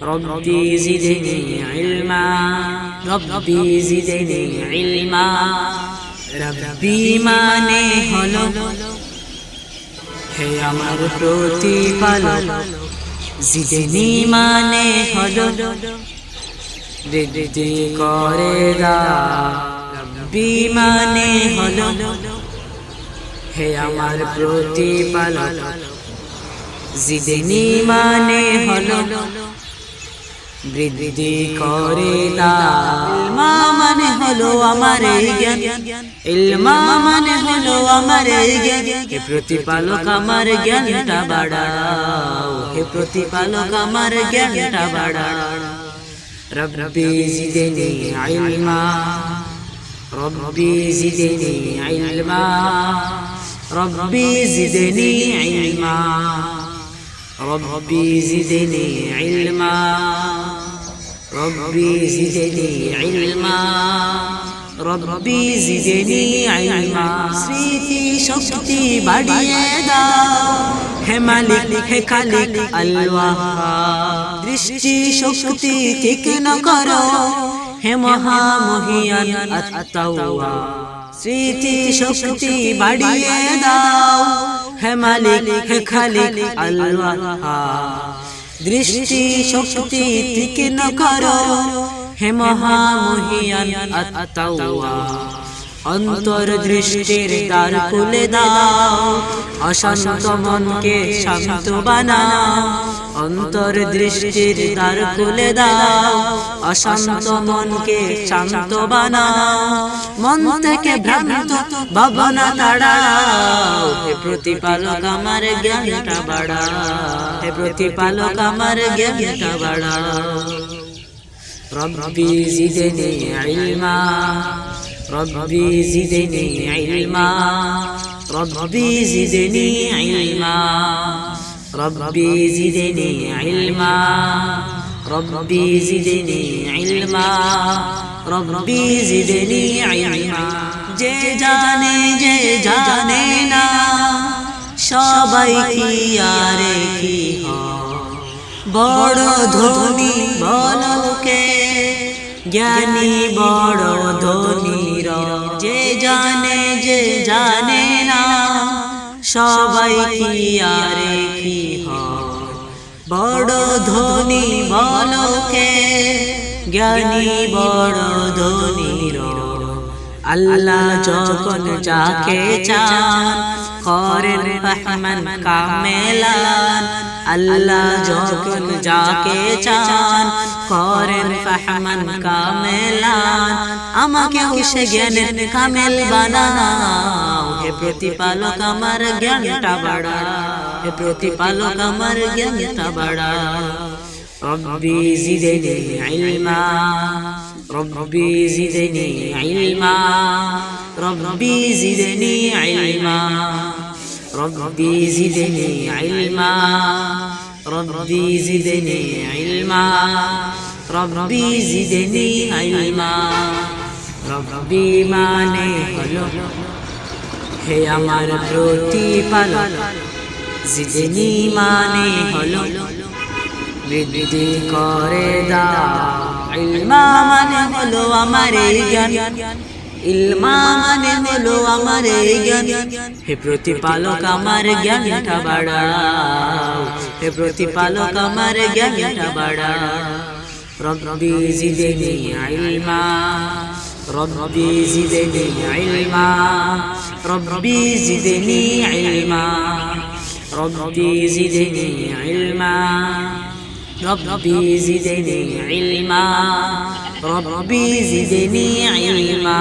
ربي زدني علما ربي زدني علما রব্বি মানে হলো হে আমার প্রতিপালক জিদনি মানে হলো বৃদ্ধি করে দাও রব্বি মানে হলো হে আমার প্রতিপালক জিদনি মানে হলো বৃদ্ধি করে দাও ইলমা মানে হলো আমার জ্ঞান ইলমা মানে হলো আমার জ্ঞান হে প্রতিপালক আমার জ্ঞানটা বাড়াও হে প্রতিপালক আমার জ্ঞানটা বাড়াও রব্বি জিদনি ইলমা রব্বি জিদনি ইলমা রব্বি জিদনি ইলমা ربي زدني علما ربي زدني علما ربي زدني علما স্মৃতি শক্তি বাড়িয়ে দাও হে মালিক হে খালিক আল্লাহ দৃষ্টি শক্তি তীক্ষ্ণ করো হে মহামহিয়ান আত-তাওয়া স্মৃতি শক্তি বাড়িয়ে দাও হে মালিক হে খালিক আল্লাহ দৃষ্টি শক্তি তীক্ষ্ণ করো হে মহামহিয়ান আত-তাওয়া অন্তর দৃষ্টির দ্বার খুলে দাও অশান্ত মনকে শান্ত বানাও অন্তর দৃষ্টির দ্বার খুলে দাও অশান্ত মনকে শান্ত বানাও মন থেকে ভ্রান্ত ভাবনা তাড়াও হে প্রতিপালক আমার জ্ঞানটা বাড়াও হে প্রতিপালক আমার জ্ঞানটা বাড়াও রব্বি জিদনি ইলমা ربي زدني علما ربي زدني علما ربي زدني علما ربي زدني علما ربي زدني علما যে জানে না সবাই কি আর কি বড় ধনী বলকে জ্ঞানী বড় ধনী যে জানে না সবাই কি আর কি হয় বড় ধনী বলকে জ্ঞানী বড় ধনী আল্লাহ যখন যাকে চান করেন ফাহমান কামেলান আল্লাহ যখন যাকে চান করেন ফাহমান কামেলান আমাকে সে জ্ঞানের কামেল বানাও হে প্রতিপালক আমার জ্ঞানটা বাড়াও হে প্রতিপালক আমার জ্ঞানটা বাড়াও রব্বি জিদনি ইলমা রব্বি জিদনি ইলমা রব্বি জিদনি ইলমা রব্বি জিদনি ইলমা রব্বি জিদনি ইলমা রব্বি জিদনি ইলমা রব্বি মানে হলো হে আমার প্রতিপালক জিদনি মানে হলো বৃদ্ধি করে দাও ইলমা মানে হলো আমার জ্ঞান ইলমা মানে হলো আমার জ্ঞান হে প্রতিপালক আমার জ্ঞানটা বাড়াও হে প্রতিপালক আমার জ্ঞানটা বাড়াও রব্বি জিদনি ইলমা রব্বি জিদনি ইলমা রব্বি জিদনি ইলমা রব্বি জিদনি ইলমা রব্বি জিদনি ইলমা রব্বি জিদনি ইলমা